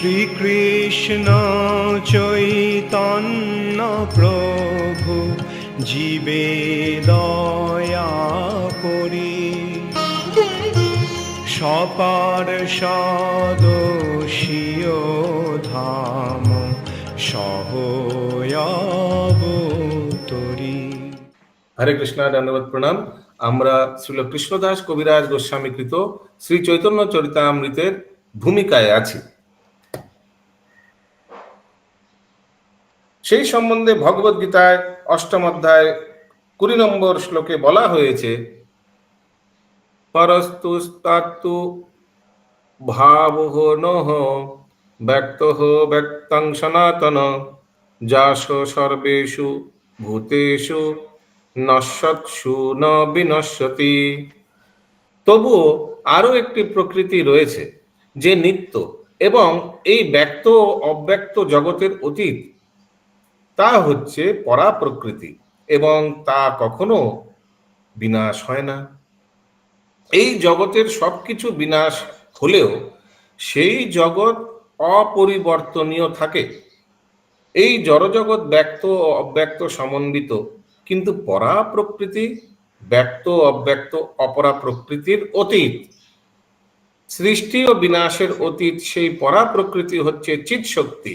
শ্রীকৃষ্ণ চৈতন্য প্রভু জীবে দয়া করি, সপার্ষদস্য ধাম সহয়াবতরি। হরে কৃষ্ণ, দণ্ডবত প্রণাম। আমরা শ্রীল কৃষ্ণদাস কবিরাজ গোস্বামী কৃত শ্রী চৈতন্য চরিতামৃতের ভূমিকায় আছি। সেই সম্বন্ধে ভগবদ গীতায় ৮ম অধ্যায় ২০ নম্বর শ্লোকে বলা হয়েছে, পরস্তুস্তাত্তু ভাবো নঃ ব্যক্তঃ ব্যক্তং সনাতন যাস সর্বেষু ভূতেষু নশ্বৎসু ন বিনশ্যতি। তবুও আরো একটি প্রকৃতি রয়েছে যে নিত্য এবং এই ব্যক্ত ও অব্যক্ত জগতের অতীত। তা হচ্ছে পরা প্রকৃতি এবং তা কখনো বিনাশ হয় না। এই জগতের সবকিছু বিনাশ হলেও সেই জগৎ অপরিবর্তনীয় থাকে। এই জড়জগৎ ব্যক্ত ও অব্যক্ত সমন্বিত, কিন্তু পরা প্রকৃতি ব্যক্ত অব্যক্ত অপরা প্রকৃতির অতীত। সৃষ্টি ও বিনাশের অতীত সেই পরা প্রকৃতি হচ্ছে চিৎ শক্তি,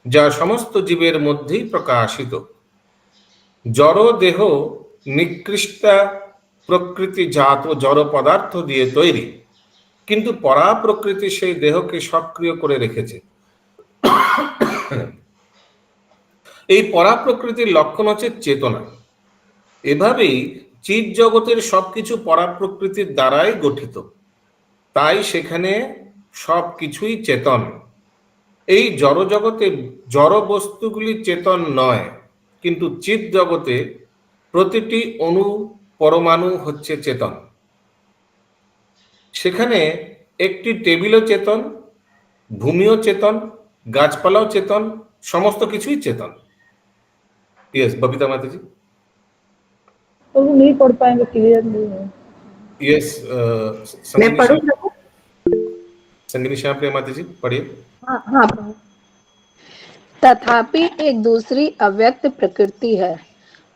যা সমস্ত জীবের মধ্যেই প্রকাশিত। জড় দেহ নিকৃষ্টা প্রকৃতি জাত জড় পদার্থ দিয়ে তৈরি, কিন্তু পরা প্রকৃতি সেই দেহকে সক্রিয় করে রেখেছে। এই পরা প্রকৃতির লক্ষণ হচ্ছে চেতনা। এভাবেই চিৎ জগতের সবকিছু পরা প্রকৃতির দ্বারাই গঠিত, তাই সেখানে সবকিছুই চেতন। এই জড় জগতে জড় বস্তুগুলি চেতন নয়, কিন্তু চিৎ জগতে প্রতিটি অণু পরমাণু হচ্ছে চেতন। সেখানে একটি টেবিলও চেতন, ভূমিও চেতন, গাছপালাও চেতন, সমস্ত কিছুই চেতন। यस बबीता माता जी। तो वो नहीं पढ़ पाएंगे, क्लियर नहीं है। यस मैं पढ़ूं? संगिनी श्याम प्रिया माता जी पढ़िए। हाँ। तथापि एक दूसरी अव्यक्त प्रकृति है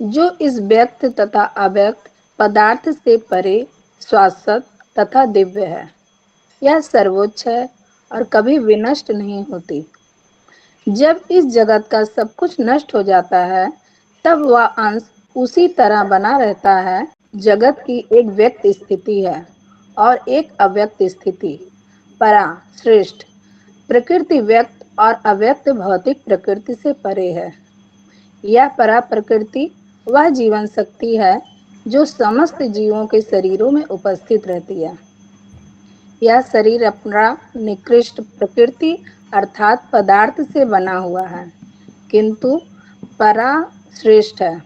जो इस व्यक्त तथा अव्यक्त पदार्थ से परे, शाश्वत तथा दिव्य है। यह सर्वोच्च है और कभी विनष्ट नहीं होती। जब इस जगत का सब कुछ नष्ट हो जाता है, तब वह अंश उसी तरह बना रहता है। जगत की एक व्यक्त स्थिति है और एक अव्यक्त स्थिति। परा श्रेष्ठ प्रकृति व्यक्त और अव्यक्त भौतिक प्रकृति से परे है। यह परा प्रकृति वह जीवन शक्ति है जो समस्त जीवों के शरीरों में उपस्थित रहती है। यह शरीर अपना निकृष्ट प्रकृति अर्थात पदार्थ से बना हुआ है, किंतु परा श्रेष्ठ है।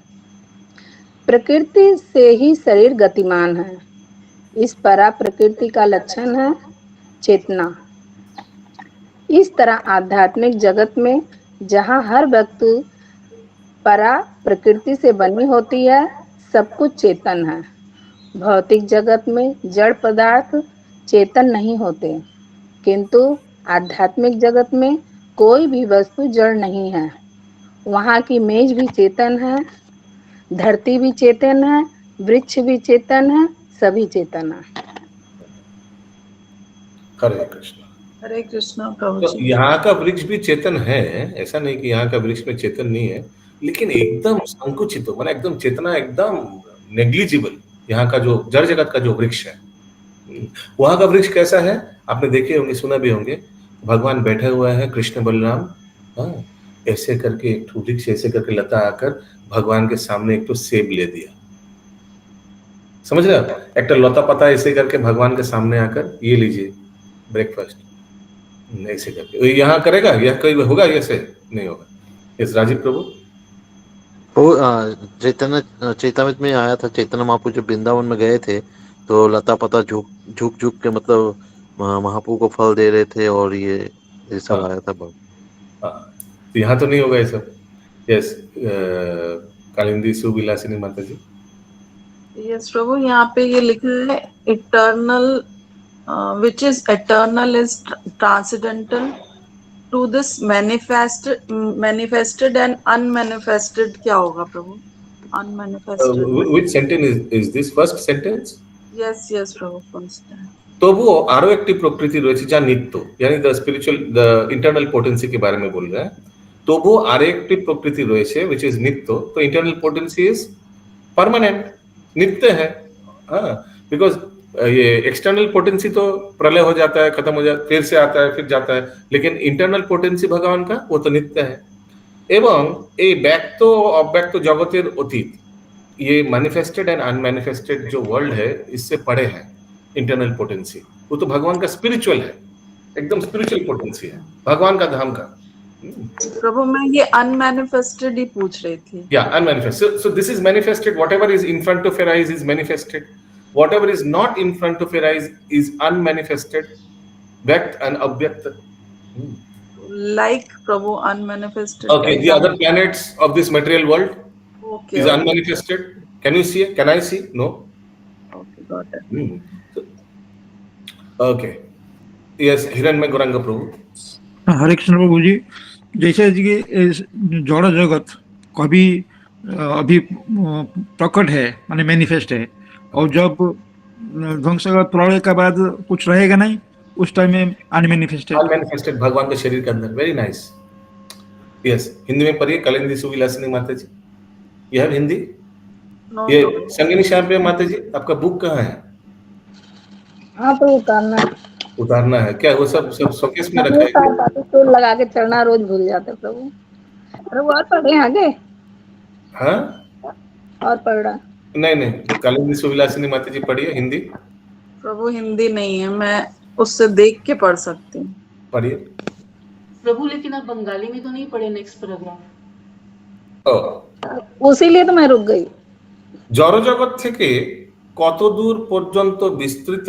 प्रकृति से ही शरीर गतिमान है। इस परा प्रकृति का लक्षण है चेतना। इस तरह आध्यात्मिक जगत में जहाँ हर वस्तु परा प्रकृति से बनी होती है, सब कुछ चेतन है। भौतिक जगत में जड़ पदार्थ चेतन नहीं होते, किंतु आध्यात्मिक जगत में कोई भी वस्तु जड़ नहीं है। वहाँ की मेज भी चेतन है, धरती भी चेतन है, वृक्ष भी चेतन है, सभी चेतन है। हरे कृष्ण। हरे कृष्ण प्रभु तो जी। यहाँ का वृक्ष भी चेतन है, ऐसा नहीं कि यहाँ का वृक्ष में चेतन नहीं है, लेकिन एकदम संकुचित हो, माना एकदम चेतना एकदम नेग्लिजिबल। यहाँ का जो जड़ जगत का जो वृक्ष है, वहां का वृक्ष कैसा है आपने देखे होंगे, सुना भी होंगे। भगवान बैठे हुए हैं, कृष्ण बलराम, ऐसे करके एक वृक्ष ऐसे करके लता आकर भगवान के सामने एक तो सेब ले दिया, समझ रहे हो? एक लता पता ऐसे करके भगवान के सामने आकर ये लीजिए ब्रेकफास्ट, ऐसे करके यहाँ करेगा, यह कोई होगा? ऐसे नहीं होगा। इस राजीव प्रभु वो चैतन्य में आया था। चैतन्य महाप्रभु जब वृंदावन में गए थे तो लता पता झुक झुक के मतलब महाप्रभु को फल दे रहे थे और ये सब आया था। तो यहाँ तो नहीं होगा ये सब। यस कालिंदी सुविलासिनी माता जी। यस प्रभु, यहाँ पे ये लिखा है eternal, which is eternal is transcendental to this manifested and unmanifested क्या होगा प्रभु? Unmanifested which sentence is this? First sentence? Yes yes प्रभु फर्स्ट। তবুও আরো একটি প্রকৃতি রয়েছে যা নিত্য, यानी the spiritual the internal potency के बारे में बोल रहा है। তবুও আরো একটি প্রকৃতি রয়েছে which is नित्य, तो इंटरनल पोटेंसी इज परमानेंट, नित्य है। हाँ, बिकॉज ये एक्सटर्नल पोटेंसी तो प्रलय हो जाता है, खत्म हो जाता है, फिर से आता है, फिर जाता है, लेकिन इंटरनल पोटेंसी भगवान का वो तो नित्य है। এবং এই ব্যক্ত ও অব্যক্ত জগতের অতীত, ये मैनिफेस्टेड एंड अनमैनिफेस्टेड जो वर्ल्ड है इससे परे है इंटरनल पोटेंसी। वो तो भगवान का स्पिरिचुअल है, एकदम स्पिरिचुअल पोटेंसी है, भगवान का धाम का। प्रभु मैं ये अनमैनिफेस्टेड ही पूछ रही थी। या unmanifested, so this is manifested, whatever is in front of your eyes is manifested, whatever is not in front of your eyes is unmanifested, व्यक्त एंड अव्यक्त। Like Prabhu unmanifested। Okay, the other planets of this material world Okay, is unmanifested. Can you see? Can I see? No. Okay, got it। Okay. Yes, Hiranmaya Gauranga प्रभु। हरे कृष्ण प्रभु जी, जैसे कि जड़ जगत कभी अभी प्रकट है माने मैनिफेस्ट है, और जब ध्वंस का प्रलय के बाद कुछ रहेगा नहीं, उस टाइम में अनमैनिफेस्टेड। अनमैनिफेस्टेड भगवान के शरीर के अंदर। Very nice. यस, हिंदी में पढ़िए कलिंदी सुविलासिनी माता जी। यह है हिंदी। No, ये प्रभु। संगिनी श्याम माता जी, आपका बुक कहाँ है? हाँ तो उतारना है। उतारना है क्या? वो सब शोकेस में नहीं रखा है? उतार पाते तो लगा के चढ़ना, रोज भूल जाते प्रभु। प्रभु और पढ़ रहे हैं आगे, हाँ, और पढ़ रहा। नहीं, कलिंदी सुविलासिनी माता जी पढ़िए हिंदी। प्रभु हिंदी नहीं है, मैं उससे देख के पढ़ सकती हूँ। पढ़िए। प्रभु लेकिन आप बंगाली में तो नहीं पढ़े नेक्स्ट पैराग्राफ? उसीलिए तो मैं रुक गई। জড়জগৎ থেকে কত দূর পর্যন্ত বিস্তৃত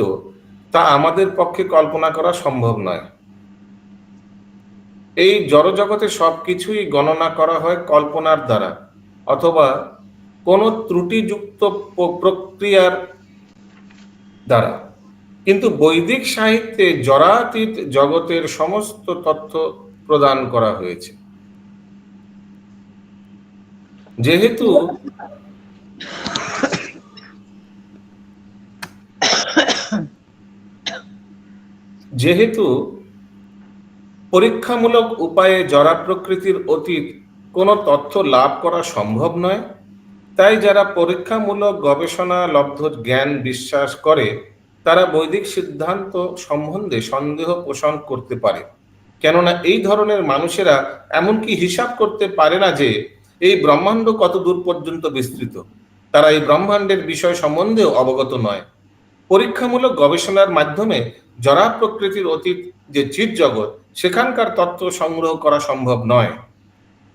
তা আমাদের পক্ষে কল্পনা করা সম্ভব নয়। এই জড়জগতে সবকিছুই গণনা করা হয় কল্পনার দ্বারা অথবা কোনো ত্রুটিযুক্ত প্রক্রিয়ার দ্বারা, কিন্তু বৈদিক সাহিত্যে জড়াতীত জগতের সমস্ত তথ্য প্রদান করা হয়েছে। যেহেতু পরীক্ষামূলক উপায়ে জড়া প্রকৃতির অতীত কোনো তথ্য লাভ করা সম্ভব নয়, তাই যারা পরীক্ষামূলক গবেষণা লব্ধ জ্ঞান বিশ্বাস করে তারা বৈদিক সিদ্ধান্ত সম্বন্ধে সন্দেহ পোষণ করতে পারে, কেননা এই ধরনের মানুষেরা এমনকি হিসাব করতে পারে না যে এই ব্রহ্মাণ্ড কত দূর পর্যন্ত বিস্তৃত। তারা এই ব্রহ্মাণ্ডের বিষয় সম্বন্ধেও অবগত নয়। পরীক্ষামূলক গবেষণার মাধ্যমে জড়া প্রকৃতির অতীত যে চিৎ জগৎ, সেখানকার তত্ত্ব সংগ্রহ করা সম্ভব নয়।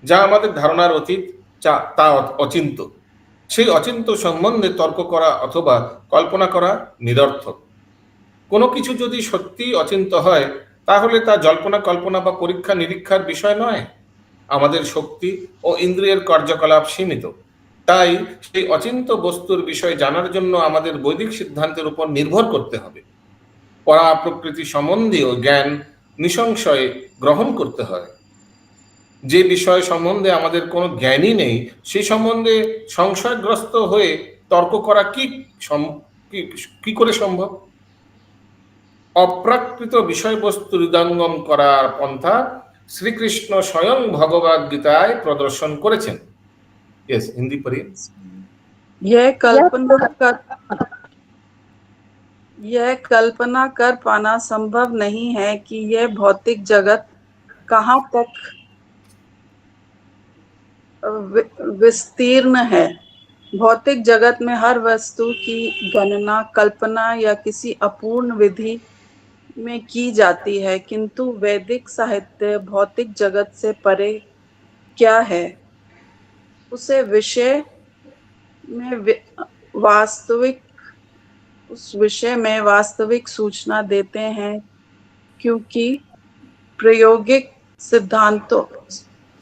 যা আমাদের ধারণার অতীত তা অচিন্ত। সেই অচিন্ত সম্বন্ধে তর্ক করা অথবা কল্পনা করা নিরর্থক। কোনো কিছু যদি সত্যি অচিন্ত হয় তাহলে তা জল্পনা কল্পনা বা পরীক্ষা নিরীক্ষার বিষয় নয়। আমাদের শক্তি ও ইন্দ্রিয়ের কার্যকলাপ সীমিত, তাই সেই অচিন্ত বস্তুর বিষয় জানার জন্য আমাদের বৈদিক সিদ্ধান্তের উপর নির্ভর করতে হবে। পরা প্রকৃতি সম্বন্ধীয় জ্ঞান নিঃসংশয়ে গ্রহণ করতে হয়। যে বিষয় সম্বন্ধে আমাদের কোনো জ্ঞানই নেই সেই সম্বন্ধে সংশয়গ্রস্ত হয়ে তর্ক করা কি করে সম্ভব? অপ্রাকৃত বিষয়বস্তু হৃদয়ঙ্গম করার পন্থা শ্রীকৃষ্ণ স্বয়ং ভগবদ গীতায় প্রদর্শন করেছেন। यस, हिंदी पढ़िए। यह कल्पना कर पाना संभव नहीं है कि यह भौतिक जगत कहाँ तक विस्तीर्ण है। भौतिक जगत में हर वस्तु की गणना कल्पना या किसी अपूर्ण विधि में की जाती है, किंतु वैदिक साहित्य भौतिक जगत से परे क्या है उसे विषय में वास्तविक सूचना देते हैं, क्योंकि प्रायोगिक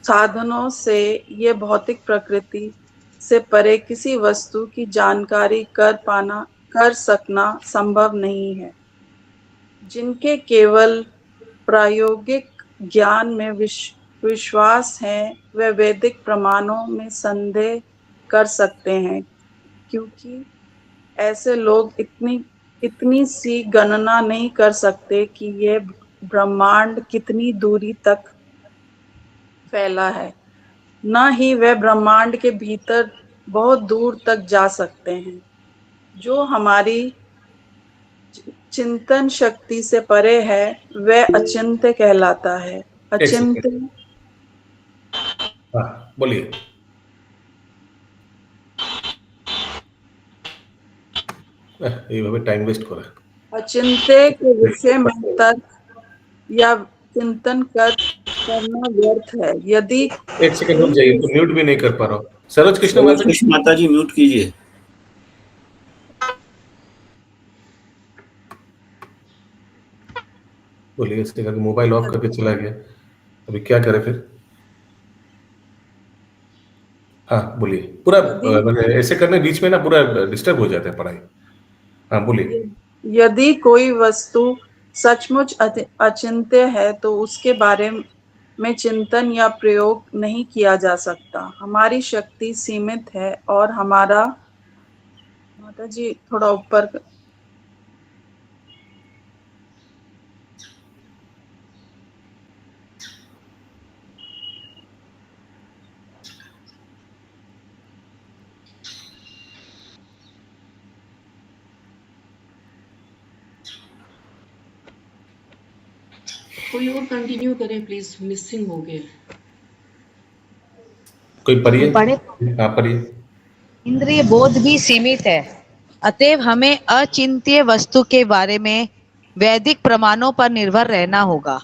साधनों से ये भौतिक प्रकृति से परे किसी वस्तु की जानकारी कर सकना संभव नहीं है। जिनके केवल प्रायोगिक ज्ञान में विश्वास है वे वैदिक प्रमाणों में संदेह कर सकते हैं, क्योंकि ऐसे लोग इतनी सी गणना नहीं कर सकते कि ये ब्रह्मांड कितनी दूरी तक फैला है। न ही वे ब्रह्मांड के भीतर बहुत दूर तक जा सकते हैं। जो हमारी चिंतन शक्ति से परे है वह अचिंत्य कहलाता है। एक सेकंड, अचिंत्य हाँ बोलिए। এইভাবে টাইম ওয়েস্ট করা। अचिंत्य के विषय में तर्क या चिंतन करना व्यर्थ है। यदि एक सेकंड रुक जाइए, तो म्यूट भी नहीं कर पा रहा हूँ। सरोज कृष्ण माता जी म्यूट कीजिए। बोलिए। इसने कहा मोबाइल ऑफ करके चला गया, अभी क्या करे फिर? हाँ बोलिए। पूरा ऐसे करने बीच में ना पूरा डिस्टर्ब हो जाता है पढ़ाई। हाँ बोलिए। यदि कोई वस्तु सचमुच अचिंत्य है तो उसके बारे में चिंतन या प्रयोग नहीं किया जा सकता। हमारी शक्ति सीमित है और हमारा माता जी थोड़ा ऊपर कोई और कंटिन्यू करें प्लीज, मिसिंग हो गए। कोई पढ़िए। पढ़े। हाँ पढ़िए। इंद्रिय बोध भी सीमित है, अतएव हमें अचिंत्य वस्तु के बारे में वैदिक प्रमाणों पर निर्भर रहना होगा।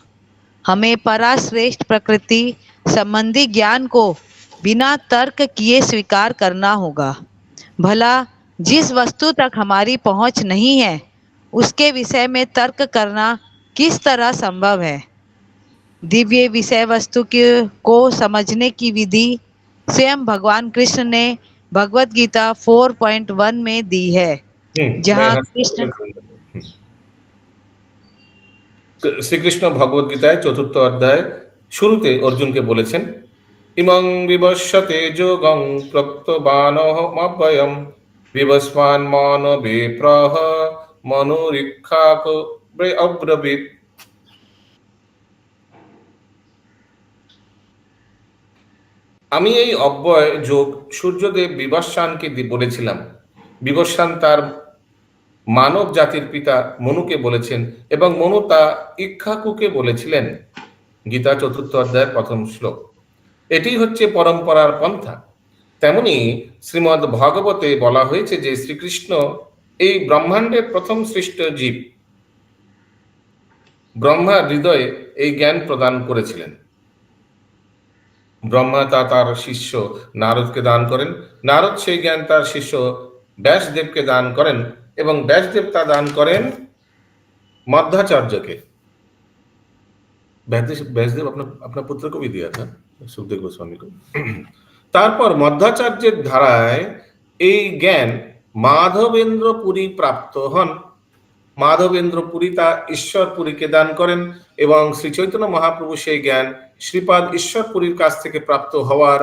हमें पराश्रेष्ठ प्रकृति संबंधी ज्ञान को बिना तर्क किए स्वीकार करना होगा। भला जिस वस्तु तक हमारी पहुंच नहीं है उसके विषय में तर्क करना किस तरह संभव है? दिव्य विषय वस्तु को समझने की विधि स्वयं भगवान कृष्ण ने भगवत गीता 4.1 में दी है, जहाँ कृष्ण শ্রীকৃষ্ণ ভগবত গীতায় 4th অধ্যায় শুরুতে অর্জুনকে বলেছেন, ইমং বিবস্বতে যোগং প্রক্তবানহমব্যয়ম বিবস্বান মানবে প্রহ মনোরিক্ষাক অব্রবীত। আমি এই অব্যয় যোগ সূর্যদেব বিবস্বানকে বলেছিলাম। বিবস্বান তার মানব জাতির পিতা মনুকে বলেছেন এবং মনু তা ইক্ষ্বাকুকে বলেছিলেন। গীতা 4th অধ্যায়ের 1ম শ্লোক। এটি হচ্ছে পরম্পরার পন্থা। তেমনি শ্রীমদ্ ভাগবতে বলা হয়েছে যে শ্রীকৃষ্ণ এই ব্রহ্মাণ্ডের প্রথম সৃষ্ট জীব। ব্রহ্মার হৃদয়ে এই জ্ঞান প্রদান করেছিলেন। ব্রহ্মা তা তার শিষ্য নারদকে দান করেন। নারদ সেই জ্ঞান তার শিষ্য ব্যাসদেবকে দান করেন এবং ব্যাসদেব তা দান করেন मध्वाचार्य। व्यासदेव अपना पुत्र को भी दिया था, सुखदेव गोस्वामी को। তারপর মধ্বাচার্যের ধারায় এই জ্ঞান মাধবেন্দ্র পুরী প্রাপ্ত হন। মাধবেন্দ্র পুরী তা ঈশ্বর পুরীকে দান করেন এবং শ্রী চৈতন্য মহাপ্রভু সেই জ্ঞান শ্রীপাদ ঈশ্বর পুরীর কাছ থেকে প্রাপ্ত হওয়ার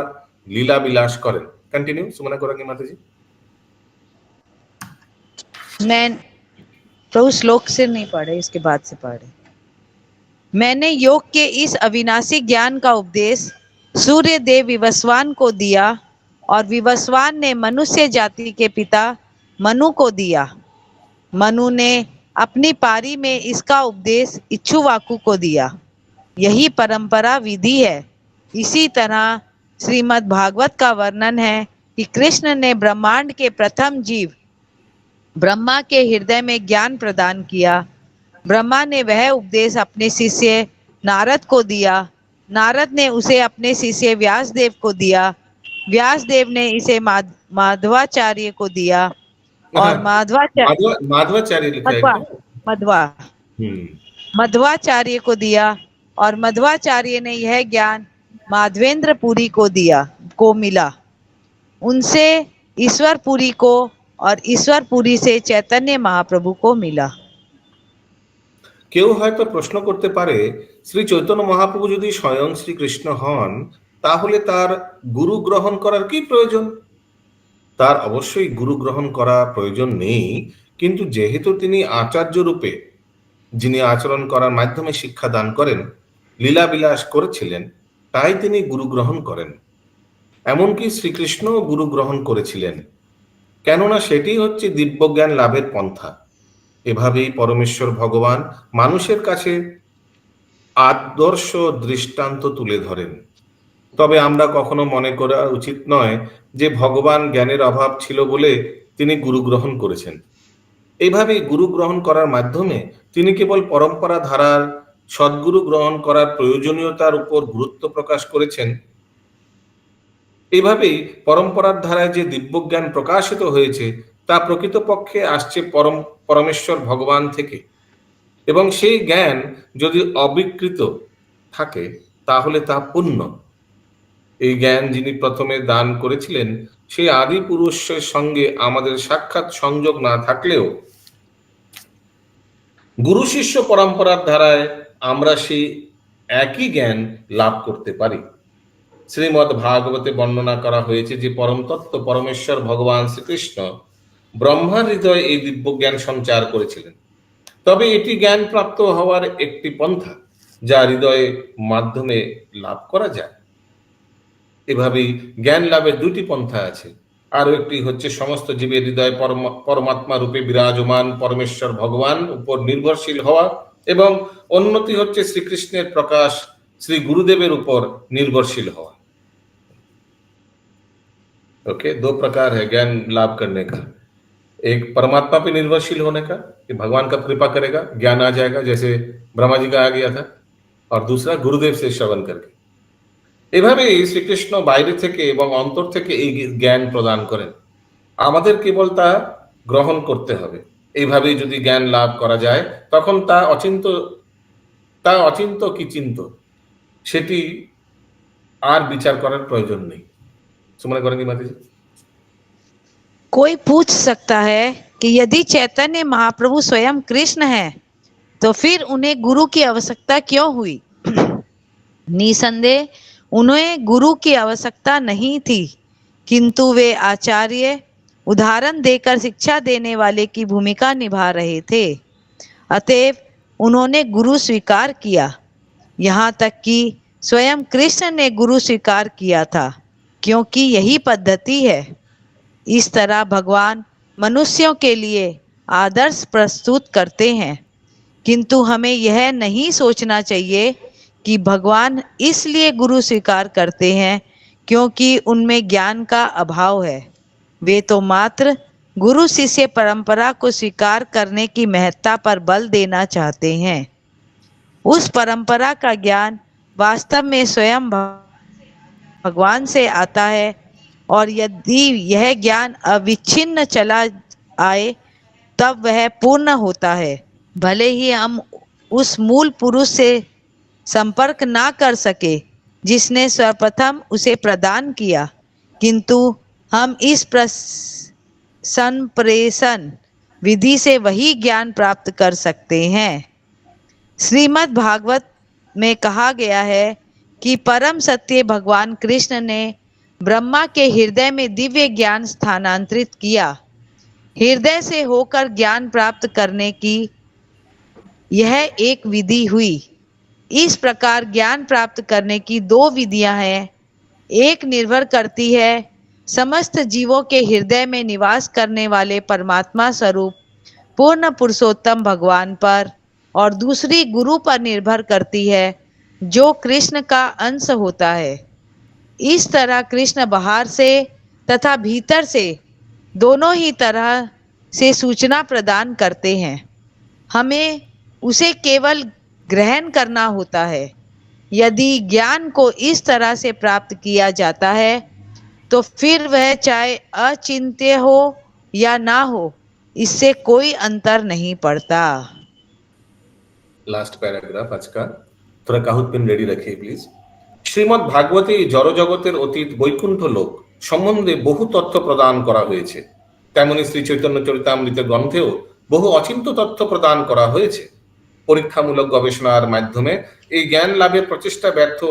লীলা বিলাস করেন। कंटिन्यू सुमना करेंगे माता जी। मैं प्रभु श्लोक से नहीं पढ़े, इसके बाद से पढ़े। मैंने योग के इस अविनाशी ज्ञान का उपदेश सूर्य देव विवस्वान को दिया और विवस्वान ने मनुष्य जाति के पिता मनु को दिया। मनु ने अपनी पारी में इसका उपदेश इच्छुवाकु को दिया। यही परंपरा विधि है। इसी तरह श्रीमद् भागवत का वर्णन है कि कृष्ण ने ब्रह्मांड के प्रथम जीव ब्रह्मा के हृदय में ज्ञान प्रदान किया। ब्रह्मा ने वह उपदेश अपने शिष्य नारद को दिया। नारद ने उसे अपने शिष्य व्यासदेव को दिया। व्यासदेव ने इसे माधवाचार्य को दिया और मध्वाचार्य को दिया और मध्वाचार्य ने यह ज्ञान माधवेंद्र पुरी को मिला। उनसे ईश्वर पुरी को और ईश्वर पुरी से चैतन्य महाप्रभु को मिला। কেউ হয়তো প্রশ্ন করতে পারে, শ্রী চৈতন্য মহাপ্রভু যদি স্বয়ং শ্রীকৃষ্ণ হন, তাহলে তার গুরু গ্রহণ করার কি প্রয়োজন? তার অবশ্যই গুরু গ্রহণ করা প্রয়োজন নেই, কিন্তু যেহেতু তিনি আচার্য রূপে, যিনি আচরণ করার মাধ্যমে শিক্ষা দান করেন, লীলাবিলাস করেছিলেন, তাই তিনি গুরু গ্রহণ করেন। এমনকি শ্রীকৃষ্ণ গুরু গ্রহণ করেছিলেন, কেননা সেটি হচ্ছে দিব্যজ্ঞান লাভের পন্থা। এভাবেই পরমেশ্বর ভগবান মানুষের কাছে আদর্শ দৃষ্টান্ত তুলে ধরেন। তবে আমরা কখনো মনে করা উচিত নয় যে ভগবান জ্ঞানের অভাব ছিল বলে তিনি গুরু গ্রহণ করেছেন। এইভাবেই গুরু গ্রহণ করার মাধ্যমে তিনি কেবল পরম্পরা ধারার সদ্গুরু গ্রহণ করার প্রয়োজনীয়তার উপর গুরুত্ব প্রকাশ করেছেন। এইভাবেই পরম্পরার ধারায় যে দিব্যজ্ঞান প্রকাশিত হয়েছে তা প্রকৃতপক্ষে আসছে পরমেশ্বর ভগবান থেকে, এবং সেই জ্ঞান যদি অবিকৃত থাকে তাহলে তা পূর্ণ। এই জ্ঞান যিনি প্রথমে দান করেছিলেন সেই আদি পুরুষের সঙ্গে আমাদের সাক্ষাৎ সংযোগ না থাকলেও গুরু শিষ্য পরম্পরার ধারায় আমরা সেই একই জ্ঞান লাভ করতে পারি। শ্রীমদ্ ভাগবতে বর্ণনা করা হয়েছে যে পরম তত্ত্ব পরমেশ্বর ভগবান শ্রীকৃষ্ণ ব্রহ্মার হৃদয়ে এই দিব্য জ্ঞান সঞ্চার করেছিলেন। তবে এটি জ্ঞান প্রাপ্ত হওয়ার একটি পন্থা যা হৃদয়ে মাধ্যমে লাভ করা যায়। এভাবেই জ্ঞান লাভের দুটি পন্থা আছে। আরো একটি হচ্ছে সমস্ত জীবের হৃদয়ে পরমাত্মা রূপে বিরাজমান পরমেশ্বর ভগবান উপর নির্ভরশীল হওয়া, এবং অন্যটি হচ্ছে শ্রীকৃষ্ণের প্রকাশ श्री गुरुदेव ऊपर निर्भरशील हुआ। ओके, दो प्रकार है ज्ञान लाभ करने का। एक परमात्मा पे निर्भरशील होने का कि भगवान का कृपा करेगा ज्ञान आ जाएगा, जैसे ब्रह्मा जी का आ गया था, और दूसरा गुरुदेव से श्रवण करके। এভাবেই শ্রীকৃষ্ণ বাইরে থেকে এবং অন্তর থেকে এই জ্ঞান প্রদান করেন, আমাদের কেবল তা গ্রহণ করতে হবে। এইভাবেই যদি জ্ঞান লাভ করা যায় তখন তা অচিন্ত কি চিন্ত সেটি আর বিচার করার প্রয়োজন নেই। सुमन करेंगे माता जी। कोई पूछ सकता है कि यदि चैतन्य महाप्रभु स्वयं कृष्ण है तो फिर उन्हें गुरु की आवश्यकता क्यों हुई? निसंदेह उन्हें गुरु की आवश्यकता नहीं थी, किंतु वे आचार्य उदाहरण देकर शिक्षा देने वाले की भूमिका निभा रहे थे। अतएव उन्होंने गुरु स्वीकार किया। यहाँ तक कि स्वयं कृष्ण ने गुरु स्वीकार किया था, क्योंकि यही पद्धति है। इस तरह भगवान मनुष्यों के लिए आदर्श प्रस्तुत करते हैं, किंतु हमें यह नहीं सोचना चाहिए कि भगवान इसलिए गुरु स्वीकार करते हैं क्योंकि उनमें ज्ञान का अभाव है। वे तो मात्र गुरु शिष्य परंपरा को स्वीकार करने की महत्ता पर बल देना चाहते हैं। उस परंपरा का ज्ञान वास्तव में स्वयं भगवान से आता है, और यदि यह ज्ञान अविच्छिन्न चला आए तब वह पूर्ण होता है। भले ही हम उस मूल पुरुष से संपर्क ना कर सके जिसने सर्वप्रथम उसे प्रदान किया, किंतु हम इस संप्रेषण विधि से वही ज्ञान प्राप्त कर सकते हैं। श्रीमद् भागवत में कहा गया है कि परम सत्य भगवान कृष्ण ने ब्रह्मा के हृदय में दिव्य ज्ञान स्थानांतरित किया। हृदय से होकर ज्ञान प्राप्त करने की यह एक विधि हुई। इस प्रकार ज्ञान प्राप्त करने की दो विधियां हैं। एक निर्भर करती है समस्त जीवों के हृदय में निवास करने वाले परमात्मा स्वरूप पूर्ण पुरुषोत्तम भगवान पर, और दूसरी गुरु पर निर्भर करती है जो कृष्ण का अंश होता है। इस तरह कृष्ण बाहर से तथा भीतर से दोनों ही तरह से सूचना प्रदान करते हैं। हमें उसे केवल ग्रहण करना होता है। यदि ज्ञान को इस तरह से प्राप्त किया जाता है तो फिर वह चाहे अचिंत्य हो या ना हो, इससे कोई अंतर नहीं पड़ता। लास्ट पैराग्राफ आज का, थोड़ा काहुत पेन रेडी रखिए प्लीज। श्रीमद् भागवते जड़ जगतेर अतीत बैकुंठ लोक सम्बन्धे बहु तथ्य प्रदान करा हয়েছে, তেমনি শ্রী চৈতন্য চরিতামৃত গ্রন্থেও বহু অচিন্ত তথ্য প্রদান করা হয়েছে। পরীক্ষামূলক গবেষণার মাধ্যমে এই জ্ঞান লাভের প্রচেষ্টা ব্যর্থ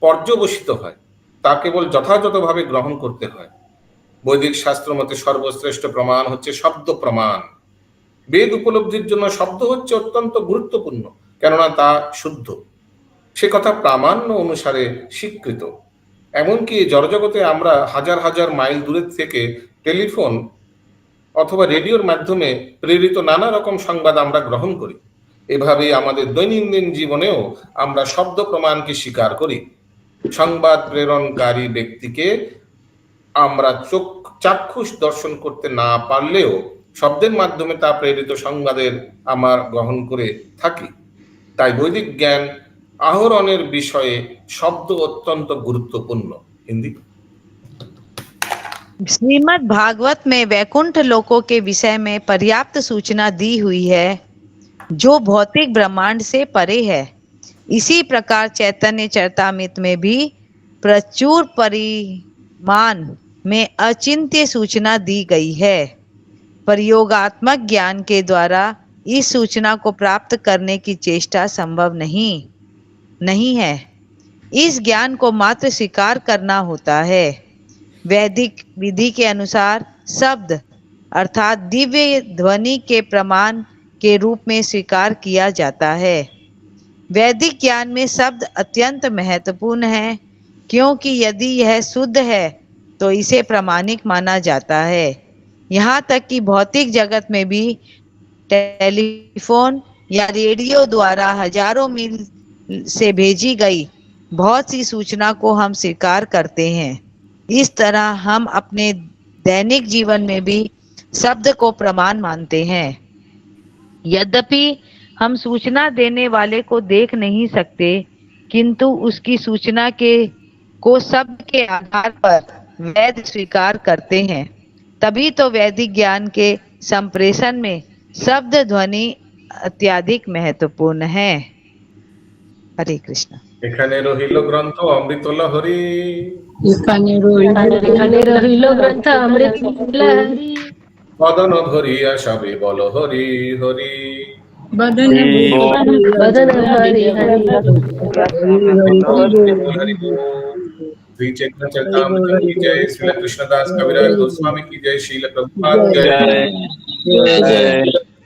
পর্যবসিত হয়, তা কেবল যথাযথভাবে গ্রহণ করতে হয়। বৈদিক শাস্ত্র মতে সর্বশ্রেষ্ঠ প্রমাণ হচ্ছে শব্দ প্রমাণ। বেদ উপলব্ধির জন্য শব্দ হচ্ছে অত্যন্ত গুরুত্বপূর্ণ, কেননা তা শুদ্ধ, সে কথা প্রামাণ্য অনুসারে স্বীকৃত। এমনকি জড়জগতে আমরা হাজার হাজার মাইল দূরে থেকে টেলিফোন অথবা রেডিওর মাধ্যমে প্রেরিত নানা রকম সংবাদ আমরা গ্রহণ করি। এভাবে আমাদের দৈনন্দিন জীবনেও আমরা শব্দ প্রমাণকে স্বীকার করি। সংবাদ প্রেরণকারী ব্যক্তিকে আমরা চাক্ষুষ দর্শন করতে না পারলেও শব্দের মাধ্যমে তা প্রেরিত সংবাদের আমরা গ্রহণ করে থাকি। তাই বৈদিক জ্ঞান আহরণের বিষয়ে শব্দ অত্যন্ত গুরুত্বপূর্ণ। হিন্দি। श्रीमद् भागवत में वैकुंठ लोकों के विषय में पर्याप्त सूचना दी हुई है, जो भौतिक ब्रह्मांड से परे है। इसी प्रकार चैतन्य चरितामृत में भी प्रचुर परिमाण में अचिंत्य सूचना दी गई है। प्रयोगात्मक ज्ञान के द्वारा इस सूचना को प्राप्त करने की चेष्टा संभव नहीं है। इस ज्ञान को मात्र स्वीकार करना होता है। वैदिक विधि के अनुसार शब्द अर्थात दिव्य ध्वनि के प्रमाण के रूप में स्वीकार किया जाता है। वैदिक ज्ञान में शब्द अत्यंत महत्वपूर्ण है, क्योंकि यदि यह शुद्ध है तो इसे प्रामाणिक माना जाता है। यहाँ तक कि भौतिक जगत में भी टेलीफोन या रेडियो द्वारा हजारों मील से भेजी गई बहुत सी सूचना को हम स्वीकार करते हैं। इस तरह हम अपने दैनिक जीवन में भी शब्द को प्रमाण मानते हैं। यद्यपि हम सूचना देने वाले को देख नहीं सकते, किंतु उसकी सूचना को शब्द के आधार पर वैध स्वीकार करते हैं। तभी तो वैदिक ज्ञान के संप्रेषण में शब्द ध्वनि अत्यधिक महत्वपूर्ण है। हरे कृष्ण। এখানে রহিল গ্রন্থ অমৃত লহরী, এখানে রহিল গ্রন্থ অমৃত লহরী, বদন ভরিয়া সবে বল হরি হরি। বদন হরি হরি। श्री चैतन्य चरितामृत की जय, श्रील कृष्णदास कविराज गोस्वामी की जय, श्रील प्रभुपाद जय।